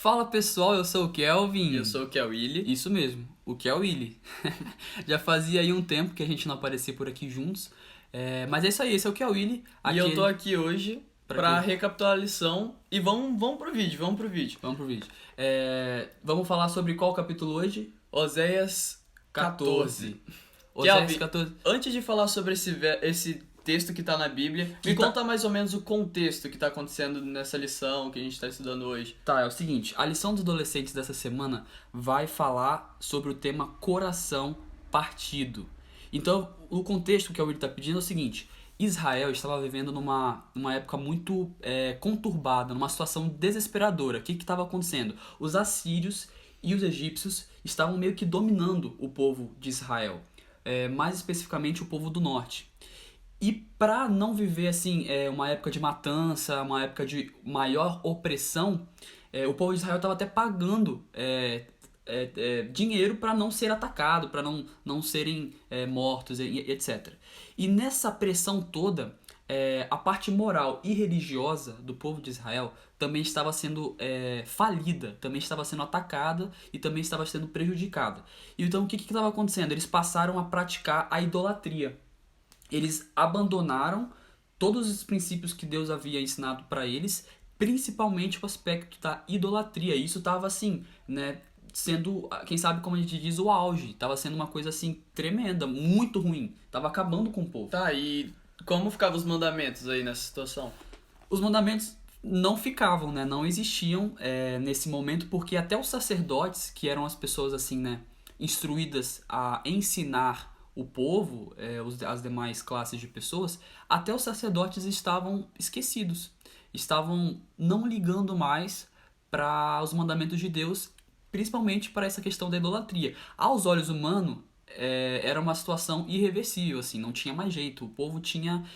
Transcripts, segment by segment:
Fala pessoal, eu sou o Kelvin. Eu sou o Kelwilly. Isso mesmo, o Kelwilly. Já fazia aí um tempo que a gente não aparecia por aqui juntos. Mas é isso aí, esse é o Kelwilly. E eu tô aqui hoje pra quê? recapitular a lição. E vamos pro vídeo. Vamos pro vídeo. Vamos falar sobre qual capítulo hoje? Oséias 14. Oséias Kelvin, 14. antes de falar sobre esse texto que tá na Bíblia, me conta mais ou menos o contexto que tá acontecendo nessa lição que a gente tá estudando hoje. Tá, é o seguinte, a lição dos adolescentes dessa semana vai falar sobre o tema coração partido. Então, o contexto que o Will está pedindo é o seguinte: Israel estava vivendo numa época muito conturbada, numa situação desesperadora. O que estava acontecendo? Os assírios e os egípcios estavam meio que dominando o povo de Israel, mais especificamente o povo do norte. E para não viver assim uma época de matança, uma época de maior opressão, o povo de Israel estava até pagando dinheiro para não ser atacado, para não serem mortos, etc. E nessa pressão toda, a parte moral e religiosa do povo de Israel também estava sendo falida, também estava sendo atacada e também estava sendo prejudicada. Então o que estava acontecendo? Eles passaram a praticar a idolatria. Eles abandonaram todos os princípios que Deus havia ensinado para eles, principalmente o aspecto da idolatria. E isso estava assim, né, sendo, quem sabe como a gente diz, o auge. Estava sendo uma coisa assim tremenda, muito ruim. Estava acabando com o povo. Tá, e como ficavam os mandamentos aí nessa situação? Os mandamentos não ficavam, né, não existiam nesse momento, porque até os sacerdotes, que eram as pessoas assim, né, instruídas a ensinar o povo, as demais classes de pessoas, até os sacerdotes estavam esquecidos, estavam não ligando mais para os mandamentos de Deus, principalmente para essa questão da idolatria. Aos olhos humanos, era uma situação irreversível, assim, não tinha mais jeito. O povo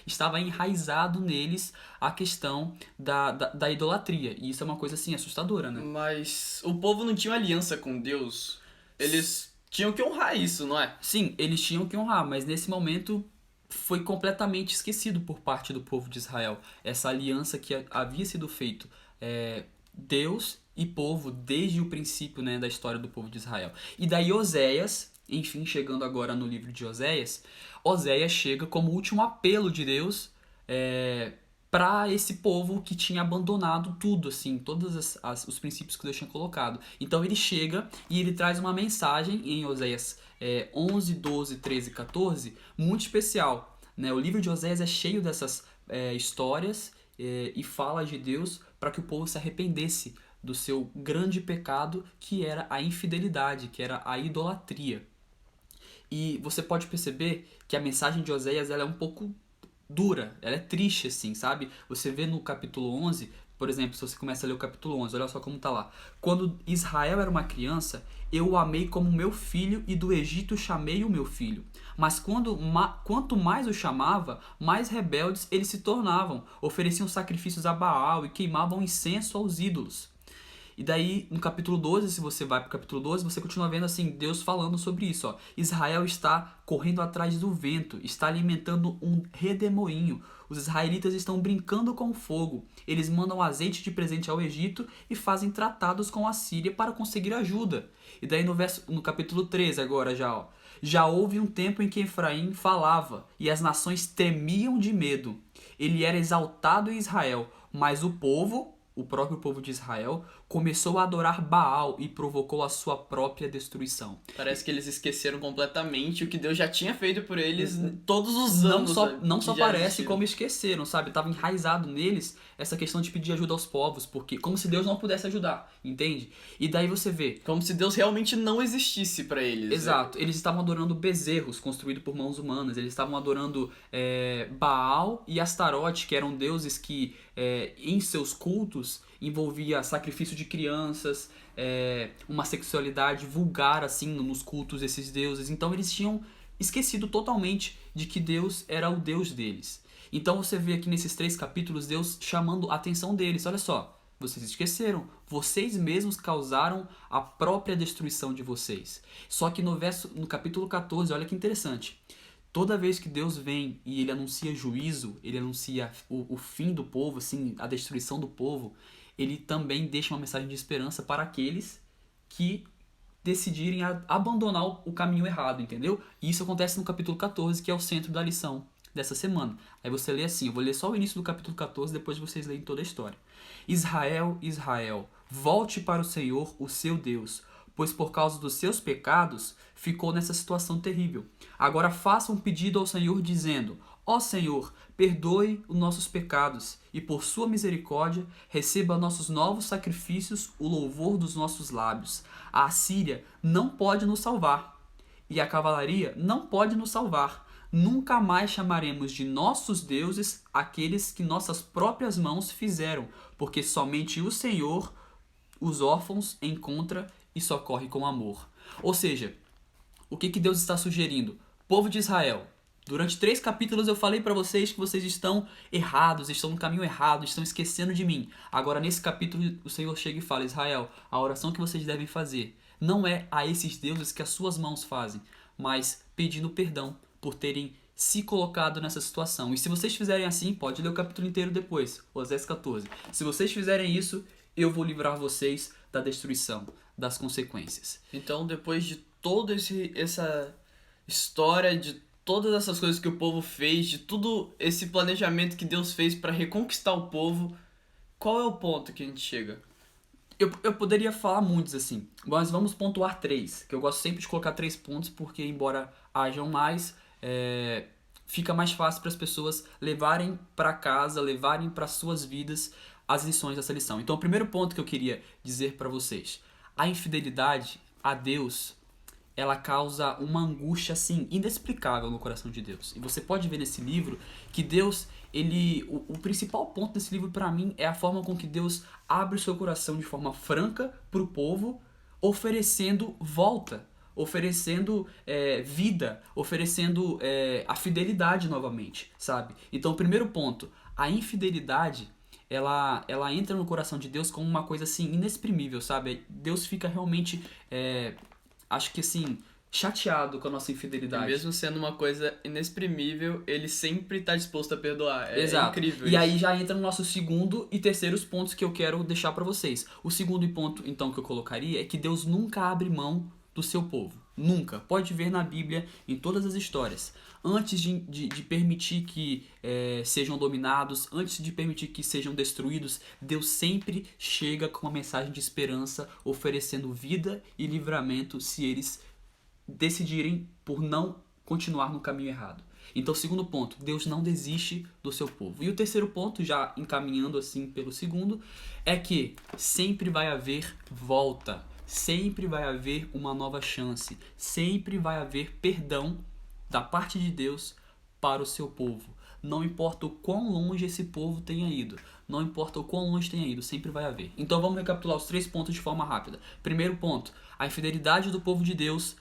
estava enraizado neles a questão da idolatria, e isso é uma coisa assim assustadora, né? Mas o povo não tinha uma aliança com Deus. Eles tinham que honrar isso, não é? Sim, eles tinham que honrar, mas nesse momento foi completamente esquecido por parte do povo de Israel. Essa aliança que havia sido feito Deus e povo desde o princípio, né, da história do povo de Israel. E daí Oséias, enfim, chegando agora no livro de Oséias, Oséias chega como último apelo de Deus para esse povo que tinha abandonado tudo, assim, todos os princípios que Deus tinha colocado. Então ele chega e ele traz uma mensagem em Oséias 11, 12, 13 e 14, muito especial, né? O livro de Oséias é cheio dessas histórias e fala de Deus para que o povo se arrependesse do seu grande pecado, que era a infidelidade, que era a idolatria. E você pode perceber que a mensagem de Oséias ela é um pouco dura, ela é triste assim, sabe? Você vê no capítulo 11, por exemplo, se você começa a ler o capítulo 11, olha só como tá lá. Quando Israel era uma criança, eu o amei como meu filho e do Egito chamei o meu filho. Mas quanto mais o chamava, mais rebeldes eles se tornavam. Ofereciam sacrifícios a Baal e queimavam incenso aos ídolos. E daí, no capítulo 12, se você vai para o capítulo 12, você continua vendo assim, Deus falando sobre isso. Ó. Israel está correndo atrás do vento, está alimentando um redemoinho. Os israelitas estão brincando com fogo. Eles mandam azeite de presente ao Egito e fazem tratados com a Síria para conseguir ajuda. E daí no capítulo 13 agora já, ó. Já houve um tempo em que Efraim falava e as nações tremiam de medo. Ele era exaltado em Israel, mas o próprio povo de Israel, começou a adorar Baal e provocou a sua própria destruição. Parece que eles esqueceram completamente o que Deus já tinha feito por eles todos os anos. Não só que já parece existiram. como esqueceram, sabe? Estava enraizado neles essa questão de pedir ajuda aos povos, porque como se Deus não pudesse ajudar, entende? E daí você vê. Como se Deus realmente não existisse pra eles. Exato, eles estavam adorando bezerros construídos por mãos humanas, eles estavam adorando Baal e Astarote, que eram deuses que em seus cultos envolvia sacrifício de crianças, uma sexualidade vulgar assim nos cultos desses deuses. Então eles tinham esquecido totalmente de que Deus era o Deus deles. Então você vê aqui nesses 3 capítulos Deus chamando a atenção deles. Olha só, vocês esqueceram, vocês mesmos causaram a própria destruição de vocês. Só que no capítulo 14, olha que interessante. Toda vez que Deus vem e ele anuncia juízo, ele anuncia o fim do povo, assim, a destruição do povo, ele também deixa uma mensagem de esperança para aqueles que decidirem abandonar o caminho errado, entendeu? E isso acontece no capítulo 14, que é o centro da lição dessa semana. Aí você lê assim, eu vou ler só o início do capítulo 14, depois vocês leem toda a história. Israel, Israel, volte para o Senhor, o seu Deus, pois por causa dos seus pecados ficou nessa situação terrível. Agora faça um pedido ao Senhor dizendo: ó Senhor, perdoe os nossos pecados e por sua misericórdia receba nossos novos sacrifícios, o louvor dos nossos lábios. A Assíria não pode nos salvar e a cavalaria não pode nos salvar. Nunca mais chamaremos de nossos deuses aqueles que nossas próprias mãos fizeram, porque somente o Senhor os órfãos encontra e socorre com amor. Ou seja, o que Deus está sugerindo? Povo de Israel, durante 3 capítulos eu falei para vocês que vocês estão errados, estão no caminho errado, estão esquecendo de mim. Agora nesse capítulo o Senhor chega e fala: Israel, a oração que vocês devem fazer não é a esses deuses que as suas mãos fazem, mas pedindo perdão por terem se colocado nessa situação. E se vocês fizerem assim, pode ler o capítulo inteiro depois, Osés 14. Se vocês fizerem isso, eu vou livrar vocês da destruição, das consequências. Então, depois de toda essa história, de todas essas coisas que o povo fez, de tudo esse planejamento que Deus fez para reconquistar o povo, qual é o ponto que a gente chega? Eu poderia falar muitos assim, mas vamos pontuar 3, que eu gosto sempre de colocar 3 pontos, porque embora hajam mais, fica mais fácil para as pessoas levarem para casa, levarem para suas vidas as lições dessa lição. Então o primeiro ponto que eu queria dizer para vocês: a infidelidade a Deus, ela causa uma angústia assim inexplicável no coração de Deus. E você pode ver nesse livro que Deus, o principal ponto desse livro para mim é a forma com que Deus abre o seu coração de forma franca para o povo, oferecendo volta, oferecendo vida, oferecendo a fidelidade novamente, sabe? Então o primeiro ponto, a infidelidade, ela entra no coração de Deus como uma coisa assim inexprimível, sabe? Deus fica realmente, acho que assim, chateado com a nossa infidelidade. E mesmo sendo uma coisa inexprimível, ele sempre está disposto a perdoar. É Exato. incrível E isso. aí já entra no nosso segundo e terceiros pontos que eu quero deixar para vocês. O segundo ponto, então, que eu colocaria é que Deus nunca abre mão do seu povo. Nunca. Pode ver na Bíblia, em todas as histórias. Antes de permitir que sejam dominados, antes de permitir que sejam destruídos, Deus sempre chega com uma mensagem de esperança, oferecendo vida e livramento se eles decidirem por não continuar no caminho errado. Então, segundo ponto, Deus não desiste do seu povo. E o terceiro ponto, já encaminhando assim pelo segundo, é que sempre vai haver volta, sempre vai haver uma nova chance, sempre vai haver perdão da parte de Deus para o seu povo. Não importa o quão longe esse povo tenha ido, não importa o quão longe tenha ido, sempre vai haver. Então vamos recapitular os 3 pontos de forma rápida. Primeiro ponto, a infidelidade do povo de Deus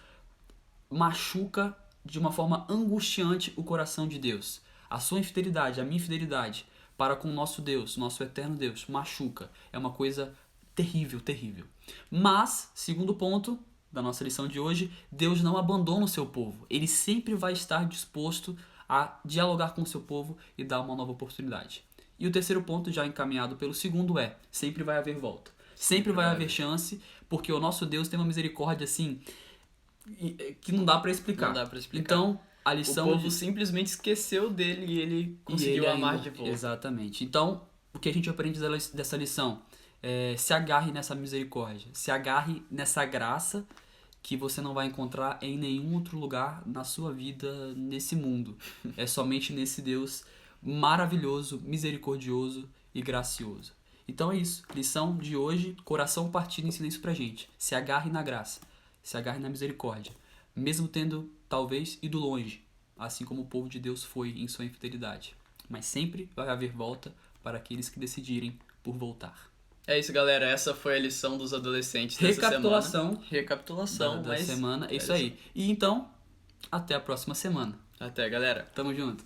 machuca de uma forma angustiante o coração de Deus. A sua infidelidade, a minha infidelidade para com o nosso Deus, nosso eterno Deus, machuca. É uma coisa terrível, terrível. Mas, segundo ponto da nossa lição de hoje, Deus não abandona o seu povo. Ele sempre vai estar disposto a dialogar com o seu povo e dar uma nova oportunidade. E o terceiro ponto, já encaminhado pelo segundo, sempre vai haver volta. Sempre vai haver chance, porque o nosso Deus tem uma misericórdia assim que não dá pra explicar. Não dá pra explicar. Então, a lição... O povo simplesmente esqueceu dele e ele conseguiu amar de volta. Exatamente. Então, o que a gente aprende dessa lição? Se agarre nessa misericórdia. Se agarre nessa graça que você não vai encontrar em nenhum outro lugar na sua vida, nesse mundo. É somente nesse Deus maravilhoso, misericordioso e gracioso. Então é isso. Lição de hoje, coração partido ensina isso pra gente. Se agarre na graça. Se agarre na misericórdia, mesmo tendo, talvez, ido longe, assim como o povo de Deus foi em sua infidelidade. Mas sempre vai haver volta para aqueles que decidirem por voltar. É isso, galera. Essa foi a lição dos adolescentes dessa semana. Recapitulação da semana. É isso aí. E então, até a próxima semana. Até, galera. Tamo junto.